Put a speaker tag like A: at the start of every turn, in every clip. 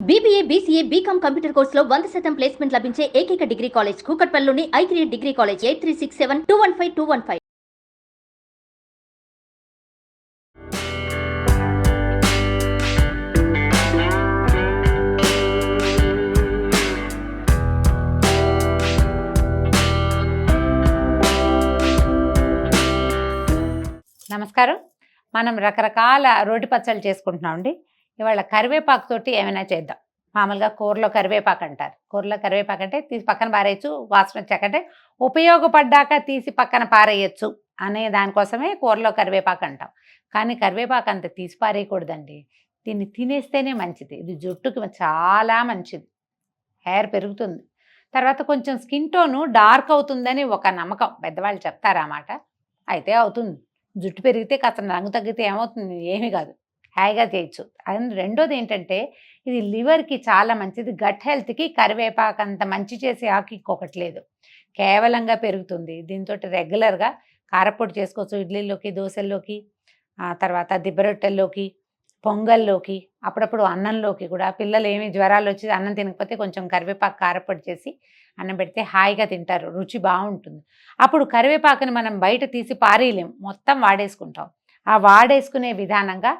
A: BBA, BCA, BCom computer కోర్సులో 100% placement లభించే ఏకైక డిగ్రీ కాలేజ్ కూకట్పల్లిలోని i3 డిగ్రీ కాలేజ్ 8367215215.
B: నమస్కారం. మనం రకరకాల రోటి పచ్చళ్ళు చేసుకుంటున్నామండి. ఇవాళ కరివేపాకు తోటి ఏమైనా చేద్దాం. మామూలుగా కూరలో కరివేపాకు అంటారు. కూరలో కరివేపాకు అంటే తీసి పక్కన పారేయచ్చు, వాసన వచ్చాకంటే ఉపయోగపడ్డాక తీసి పక్కన పారేయచ్చు అనే దానికోసమే కూరలో కరివేపాకు అంటాం. కానీ కరివేపాకు అంత తీసి పారేయకూడదండి. దీన్ని తినేస్తేనే మంచిది. ఇది జుట్టుకి చాలా మంచిది, హెయిర్ పెరుగుతుంది. తర్వాత కొంచెం స్కిన్ టోను డార్క్ అవుతుందని ఒక నమ్మకం, పెద్దవాళ్ళు చెప్తారు ఆ మాట. అయితే అవుతుంది. జుట్టు పెరిగితే కాస్త రంగు తగ్గితే ఏమవుతుంది? ఏమీ కాదు, హాయిగా చేయొచ్చు. అండ్ రెండోది ఏంటంటే ఇది లివర్కి చాలా మంచిది. గట్ హెల్త్కి కరివేపాకు అంత మంచి చేసే ఆకు ఇంకొకటి లేదు, కేవలంగా పెరుగుతుంది. దీంతో రెగ్యులర్గా కారపొడి చేసుకోవచ్చు, ఇడ్లీలోకి, దోశల్లోకి, తర్వాత దిబ్బరొట్టెల్లోకి, పొంగల్లోకి, అప్పుడప్పుడు అన్నంలోకి కూడా. పిల్లలు ఏమి జ్వరాలు వచ్చి అన్నం తినకపోతే కొంచెం కరివేపాకు కారపొడి చేసి అన్నం పెడితే హాయిగా తింటారు, రుచి బాగుంటుంది. అప్పుడు కరివేపాకుని మనం బయట తీసి పారేయలేం, మొత్తం వాడేసుకుంటాం. ఆ వాడేసుకునే విధానంగా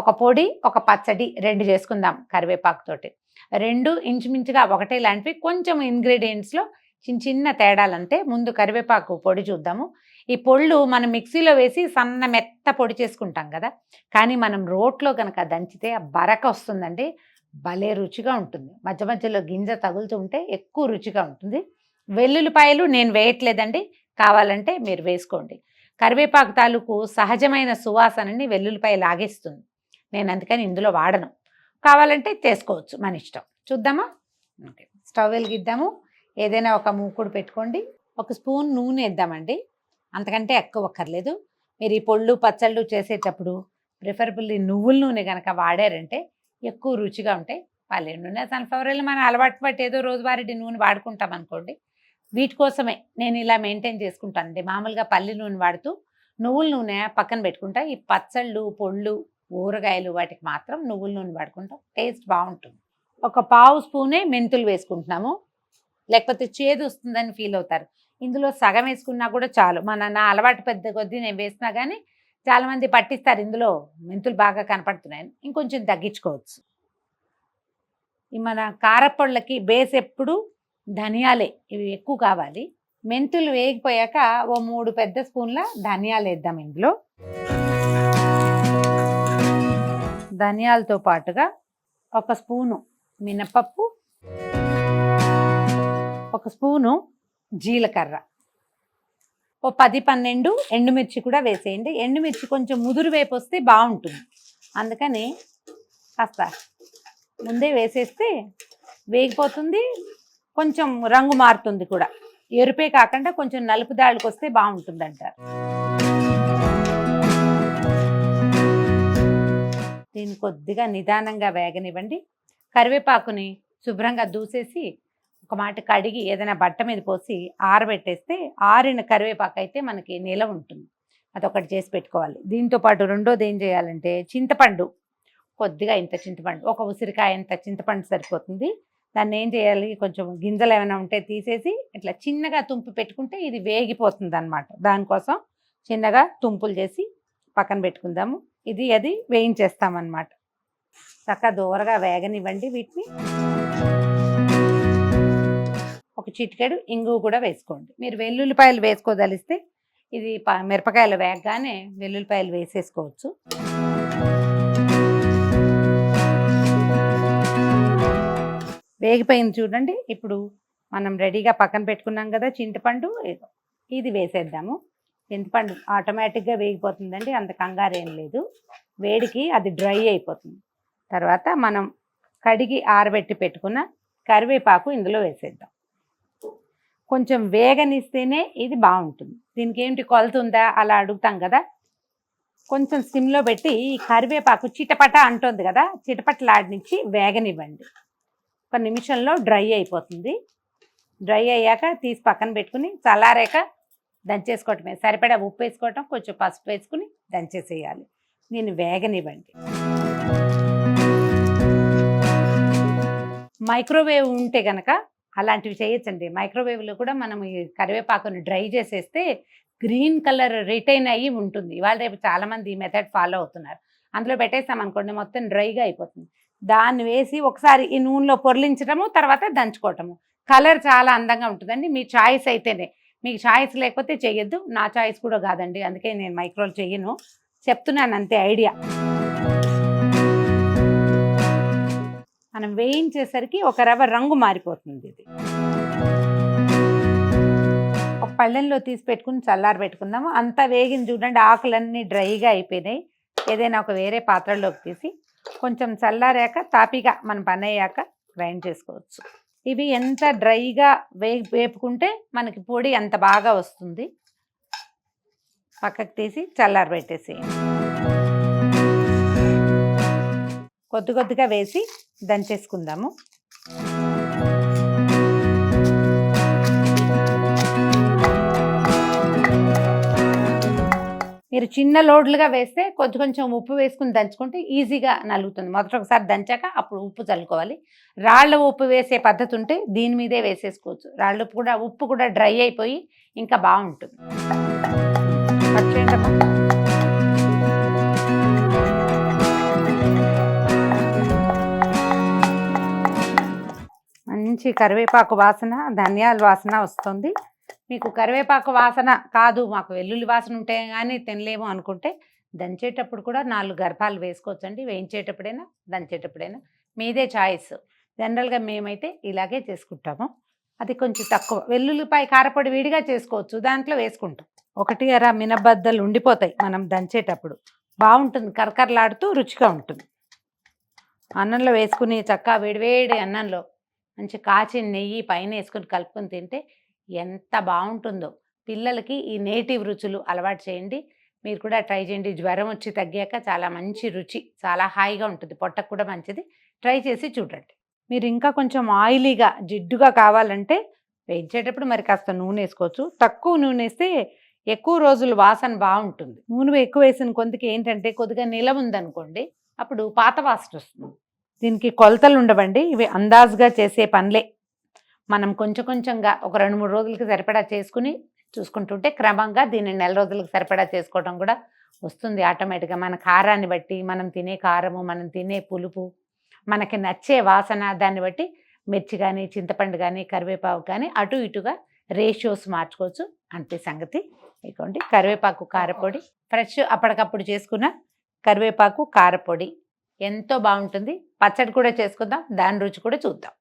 B: ఒక పొడి, ఒక పచ్చడి రెండు చేసుకుందాం కరివేపాకుతోటి. రెండు ఇంచుమించుగా ఒకటే లాంటివి, కొంచెం ఇంగ్రీడియంట్స్లో చిన్న చిన్న తేడాలంతే. ముందు కరివేపాకు పొడి చూద్దాము. ఈ పొళ్ళు మనం మిక్సీలో వేసి సన్న మెత్త పొడి చేసుకుంటాం కదా, కానీ మనం రోట్లో కనుక దంచితే ఆ బరక వస్తుందండి, భలే రుచిగా ఉంటుంది. మధ్య మధ్యలో గింజ తగులుతూ ఉంటే ఎక్కువ రుచిగా ఉంటుంది. వెల్లుల్లిపాయలు నేను వేయట్లేదండి, కావాలంటే మీరు వేసుకోండి. కరివేపాకు తాలూకు సహజమైన సువాసనని వెల్లుల్లిపాయ లాగేస్తుంది, నేను అందుకని ఇందులో వాడను. కావాలంటే చేసుకోవచ్చు, మన ఇష్టం. చూద్దామా? ఓకే, స్టవ్ వెలిగిద్దాము. ఏదైనా ఒక మూకుడు పెట్టుకోండి. ఒక స్పూన్ నూనె వేద్దామండి, అంతకంటే ఎక్కువ అక్కర్లేదు. మీరు ఈ పొళ్ళు పచ్చళ్ళు చేసేటప్పుడు ప్రిఫరబుల్లీ నువ్వుల నూనె కనుక వాడారంటే ఎక్కువ రుచిగా ఉంటాయి. పల్లె నూనె, సన్ఫ్లవర్ ఆయిల్ మన అలవాటు పట్టి ఏదో రోజువారీ నూనె వాడుకుంటాం అనుకోండి. వీటి కోసమే నేను ఇలా మెయింటైన్ చేసుకుంటానండి. మామూలుగా పల్లి నూనె వాడుతూ నువ్వుల నూనె పక్కన పెట్టుకుంటా. ఈ పచ్చళ్ళు, పొళ్ళు, ఊరగాయలు వాటికి మాత్రం నువ్వుల నూనె వాడుకుంటాం, టేస్ట్ బాగుంటుంది. ఒక పావు స్పూనే మెంతులు వేసుకుంటున్నాము, లేకపోతే చేదు వస్తుందని ఫీల్ అవుతారు. ఇందులో సగం వేసుకున్నా కూడా చాలు. నా అలవాటు పెద్ద కొద్దీ నేను వేసినా కానీ చాలామంది పట్టిస్తారు, ఇందులో మెంతులు బాగా కనపడుతున్నాయని. ఇంకొంచెం తగ్గించుకోవచ్చు. ఈ మన కారపొళ్ళకి బేస్ ఎప్పుడు ధనియాలే, ఇవి ఎక్కువ కావాలి. మెంతులు వేగిపోయాక ఓ 3 పెద్ద స్పూన్ల ధనియాలు వేద్దాం ఇందులో. ధనియాలతో పాటుగా ఒక స్పూను మినపప్పు, ఒక స్పూను జీలకర్ర, ఓ 10-12 ఎండుమిర్చి కూడా వేసేయండి. ఎండుమిర్చి కొంచెం ముదురు వేపు వస్తే బాగుంటుంది, అందుకని కాస్త ముందే వేసేస్తే వేగిపోతుంది. కొంచెం రంగు మారుతుంది కూడా, ఎరుపే కాకుండా కొంచెం నలుపు దాళ్ళకి వస్తే బాగుంటుంది అంటారు. దీన్ని కొద్దిగా నిదానంగా వేగనివ్వండి. కరివేపాకుని శుభ్రంగా దూసేసి ఒక మాట కడిగి ఏదైనా బట్ట మీద పోసి ఆరబెట్టేస్తే, ఆరిన కరివేపాకు అయితే మనకి నిలవ ఉంటుంది. అదొకటి చేసి పెట్టుకోవాలి. దీంతో పాటు రెండోది ఏం చేయాలంటే చింతపండు, కొద్దిగా ఇంత చింతపండు, ఒక ఉసిరికాయ ఇంత చింతపండు సరిపోతుంది. దాన్ని ఏం చేయాలి, కొంచెం గింజలు ఏమైనా ఉంటే తీసేసి ఇట్లా చిన్నగా తుంపు పెట్టుకుంటే ఇది వేగిపోతుంది అన్నమాట. దానికోసం చిన్నగా తుంపులు చేసి పక్కన పెట్టుకుందాము. ఇది అది వేయించేస్తామన్నమాట. చక్కగా దూరగా వేగనివ్వండి వీటిని. ఒక చిటికెడు ఇంగువ కూడా వేసుకోండి. మీరు వెల్లుల్లిపాయలు వేసుకోదలిస్తే ఇది మిరపకాయలు వేగగానే వెల్లుల్లిపాయలు వేసేసుకోవచ్చు. వేగిపోయింది చూడండి. ఇప్పుడు మనం రెడీగా పక్కన పెట్టుకున్నాం కదా చింతపండు, ఇది వేసేద్దాము. చింతపండు ఆటోమేటిక్గా వేగిపోతుందండి, అంత కంగారు ఏం లేదు. వేడికి అది డ్రై అయిపోతుంది. తర్వాత మనం కడిగి ఆరబెట్టి పెట్టుకున్న కరివేపాకు ఇందులో వేసేద్దాం. కొంచెం వేగనిస్తేనే ఇది బాగుంటుంది. దీనికి ఏంటి కొలత ఉందా అలా అడుగుతాం కదా, కొంచెం సిమ్లో పెట్టి ఈ కరివేపాకు చిటపట అంటుంది కదా, చిటపటలాడినిచ్చి వేగనివ్వండి. ఒక నిమిషంలో డ్రై అయిపోతుంది. డ్రై అయ్యాక తీసి పక్కన పెట్టుకుని చల్లారాక దంచేసుకోవటమే. సరిపడా ఉప్పు వేసుకోవటం, కొంచెం పసుపు వేసుకుని దంచేసేయాలి. దీన్ని వేగనివ్వండి. మైక్రోవేవ్ ఉంటే కనుక అలాంటివి చేయొచ్చండి. మైక్రోవేవ్లో కూడా మనం ఈ కరివేపాకుని డ్రై చేసేస్తే గ్రీన్ కలర్ రిటైన్ అయ్యి ఉంటుంది. ఇవాళ రేపు చాలామంది ఈ మెథడ్ ఫాలో అవుతున్నారు. అందులో పెట్టేసామనుకోండి మొత్తం డ్రైగా అయిపోతుంది. దాన్ని వేసి ఒకసారి ఈ నూనెలో పొర్లించడము, తర్వాత దంచుకోవటము. కలర్ చాలా అందంగా ఉంటుందండి. మీ చాయిస్ అయితేనే, మీకు చాయిస్ లేకపోతే చెయ్యొద్దు. నా చాయిస్ కూడా కాదండి, అందుకే నేను మైక్రోలు చెయ్యను, చెప్తున్నాను అంతే ఐడియా. మనం వేయించేసరికి ఒక రవ్వ రంగు మారిపోతుంది. ఇది ఒక పళ్ళెంలో తీసి పెట్టుకుని చల్లారి పెట్టుకుందాము. అంతా వేగిన చూడండి, ఆకులన్నీ డ్రైగా అయిపోయినాయి. ఏదైనా ఒక వేరే పాత్రలోకి తీసి కొంచెం చల్లారాక తాపిగా మనం పని అయ్యాక గ్రైండ్ చేసుకోవచ్చు. ఇవి ఎంత డ్రైగా వేపుకుంటే మనకి పొడి అంత బాగా వస్తుంది. పక్కకు తీసి చల్లారి పెట్టేసేయండి. కొద్ది కొద్దిగా వేసి దంచేసుకుందాము. మీరు చిన్న లోడ్లుగా వేస్తే కొంచెం ఉప్పు వేసుకుని దంచుకుంటే ఈజీగా నలుగుతుంది. మొదట ఒకసారి దంచాక అప్పుడు ఉప్పు చల్లుకోవాలి. రాళ్ళ ఉప్పు వేసే పద్ధతి ఉంటే దీని మీదే వేసేసుకోవచ్చు. రాళ్ళ ఉప్పు కూడా డ్రై అయిపోయి ఇంకా బాగుంటుంది. మంచి కరివేపాకు వాసన, ధనియాల వాసన వస్తుంది. మీకు కరివేపాకు వాసన కాదు, మాకు వెల్లుల్లి వాసన ఉంటే కానీ తినలేము అనుకుంటే దంచేటప్పుడు కూడా 4 గర్భాలు వేసుకోవచ్చండి. వేయించేటప్పుడైనా దంచేటప్పుడైనా మీదే చాయిస్. జనరల్గా మేమైతే ఇలాగే చేసుకుంటాము. అది కొంచెం తక్కువ. వెల్లుల్లిపాయ కారపొడి విడిగా చేసుకోవచ్చు, దాంట్లో వేసుకుంటాం. 1 మినపబద్దలు ఉండిపోతాయి మనం దంచేటప్పుడు. బాగుంటుంది, కరకరలాడుతూ రుచిగా ఉంటుంది. అన్నంలో వేసుకుని చక్కగా వేడివేడి అన్నంలో మంచి కాచిన నెయ్యి పైన వేసుకుని కలుపుకొని తింటే ఎంత బాగుంటుందో. పిల్లలకి ఈ నేటివ్ రుచులు అలవాటు చేయండి. మీరు కూడా ట్రై చేయండి. జ్వరం వచ్చి తగ్గాక చాలా మంచి రుచి, చాలా హాయిగా ఉంటుంది, పొట్టకు కూడా మంచిది. ట్రై చేసి చూడండి. మీరు ఇంకా కొంచెం ఆయిలీగా జిడ్డుగా కావాలంటే వేయించేటప్పుడు మరి కాస్త నూనె వేసుకోవచ్చు. తక్కువ నూనె వేస్తే ఎక్కువ రోజులు వాసన బాగుంటుంది. నూనె ఎక్కువ వేసిన కొంతకి ఏంటంటే కొద్దిగా నిలవ ఉందనుకోండి, అప్పుడు పాత వాసన వస్తుంది. దీనికి కొలతలు ఉండవండి, ఇవి అందాజుగా చేసే పనులే. మనం కొంచెంగా ఒక 2-3 రోజులకి సరిపడా చేసుకుని చూసుకుంటుంటే క్రమంగా దీన్ని 1 నెల రోజులకు సరిపడా చేసుకోవడం కూడా వస్తుంది ఆటోమేటిక్గా. మన కారాన్ని బట్టి, మనం తినే కారము, మనం తినే పులుపు, మనకి నచ్చే వాసన, దాన్ని బట్టి మిర్చి కానీ, చింతపండు కానీ, కరివేపాకు కానీ అటు ఇటుగా రేషియోస్ మార్చుకోవచ్చు. అంతే సంగతి. ఇదిగోండి కరివేపాకు కారపొడి, ఫ్రెష్ అప్పటికప్పుడు చేసుకున్న కరివేపాకు కారపొడి ఎంతో బాగుంటుంది. పచ్చడి కూడా చేసుకుందాం, దాని రుచి కూడా చూద్దాం.